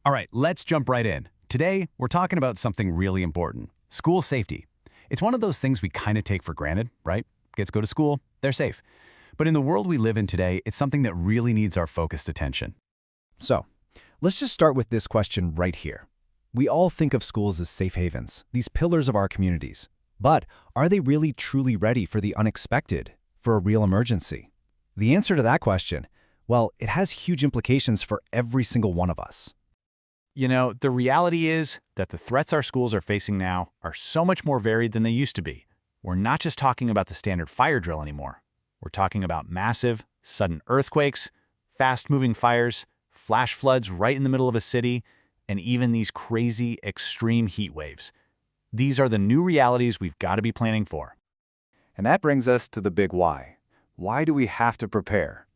All right, let's jump right in. Today, we're talking about something really important, school safety. It's one of those things we kind of take for granted, right? Kids go to school, they're safe. But in the world we live in today, it's something that really needs our focused attention. So, let's just start with this question right here. We all think of schools as safe havens, these pillars of our communities. But are they really truly ready for the unexpected, for a real emergency? The answer to that question, well, it has huge implications for every single one of us. You know, the reality is that the threats our schools are facing now are so much more varied than they used to be. We're not just talking about the standard fire drill anymore. We're talking about massive, sudden earthquakes, fast-moving fires, flash floods right in the middle of a city, and even these crazy, extreme heat waves. These are the new realities we've got to be planning for. And that brings us to the big why. Why do we have to prepare?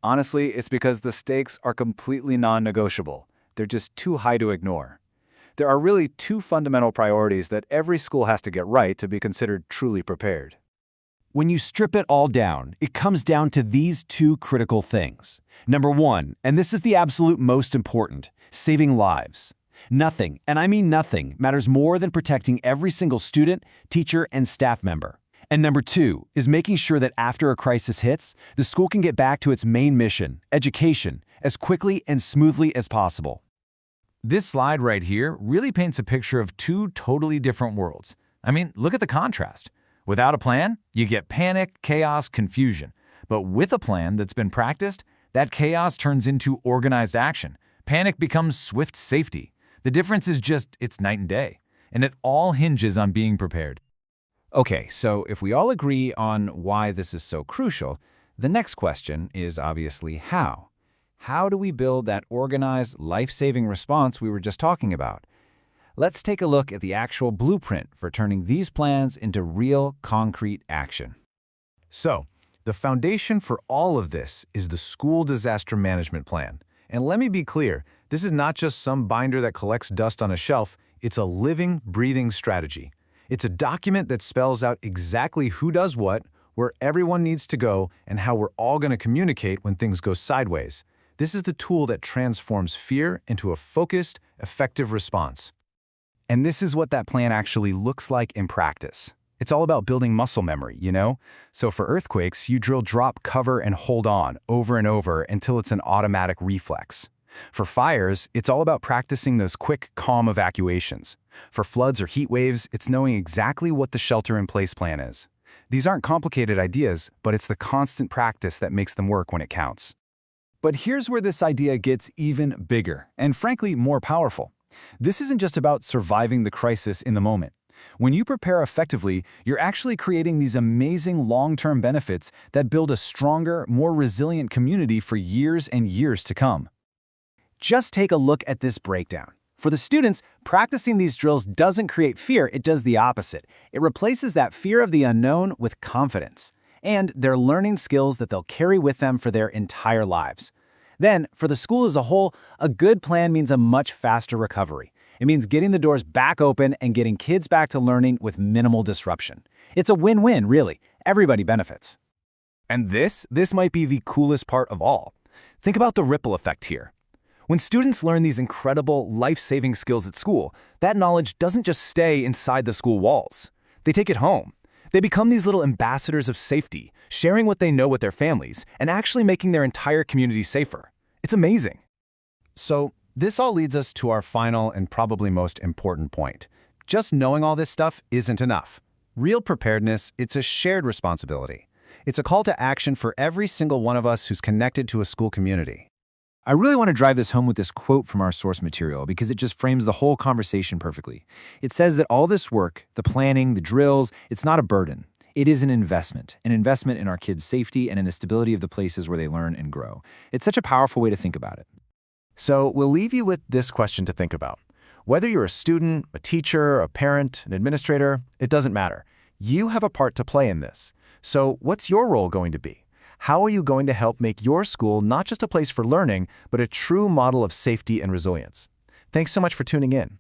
Honestly, it's because the stakes are completely non-negotiable. They're just too high to ignore. There are really two fundamental priorities that every school has to get right to be considered truly prepared. When you strip it all down, it comes down to these two critical things. Number one, and this is the absolute most important, saving lives. Nothing, and I mean nothing, matters more than protecting every single student, teacher, and staff member. And number two is making sure that after a crisis hits, the school can get back to its main mission, education, as quickly and smoothly as possible. This slide right here really paints a picture of two totally different worlds. I mean, look at the contrast. Without a plan, you get panic, chaos, confusion. But with a plan that's been practiced, that chaos turns into organized action. Panic becomes swift safety. The difference is just it's night and day. And it all hinges on being prepared. Okay, so if we all agree on why this is so crucial, the next question is obviously how. How do we build that organized, life-saving response we were just talking about? Let's take a look at the actual blueprint for turning these plans into real, concrete action. So, the foundation for all of this is the School Disaster Management Plan. And let me be clear, this is not just some binder that collects dust on a shelf, it's a living, breathing strategy. It's a document that spells out exactly who does what, where everyone needs to go, and how we're all going to communicate when things go sideways. This is the tool that transforms fear into a focused, effective response. And this is what that plan actually looks like in practice. It's all about building muscle memory, you know? So for earthquakes, you drill drop, cover, and hold on over and over until it's an automatic reflex. For fires, it's all about practicing those quick, calm evacuations. For floods or heat waves, it's knowing exactly what the shelter-in-place plan is. These aren't complicated ideas, but it's the constant practice that makes them work when it counts. But here's where this idea gets even bigger, and frankly, more powerful. This isn't just about surviving the crisis in the moment. When you prepare effectively, you're actually creating these amazing long-term benefits that build a stronger, more resilient community for years and years to come. Just take a look at this breakdown. For the students, practicing these drills doesn't create fear, it does the opposite. It replaces that fear of the unknown with confidence. And they're learning skills that they'll carry with them for their entire lives. Then, for the school as a whole, a good plan means a much faster recovery. It means getting the doors back open and getting kids back to learning with minimal disruption. It's a win-win, really. Everybody benefits. And this might be the coolest part of all. Think about the ripple effect here. When students learn these incredible, life-saving skills at school, that knowledge doesn't just stay inside the school walls. They take it home. They become these little ambassadors of safety, sharing what they know with their families and actually making their entire community safer. It's amazing. So, this all leads us to our final and probably most important point. Just knowing all this stuff isn't enough. Real preparedness, it's a shared responsibility. It's a call to action for every single one of us who's connected to a school community. I really want to drive this home with this quote from our source material because it just frames the whole conversation perfectly. It says that all this work, the planning, the drills, it's not a burden. It is an investment in our kids' safety and in the stability of the places where they learn and grow. It's such a powerful way to think about it. So we'll leave you with this question to think about. Whether you're a student, a teacher, a parent, an administrator, it doesn't matter. You have a part to play in this. So what's your role going to be? How are you going to help make your school not just a place for learning, but a true model of safety and resilience? Thanks so much for tuning in.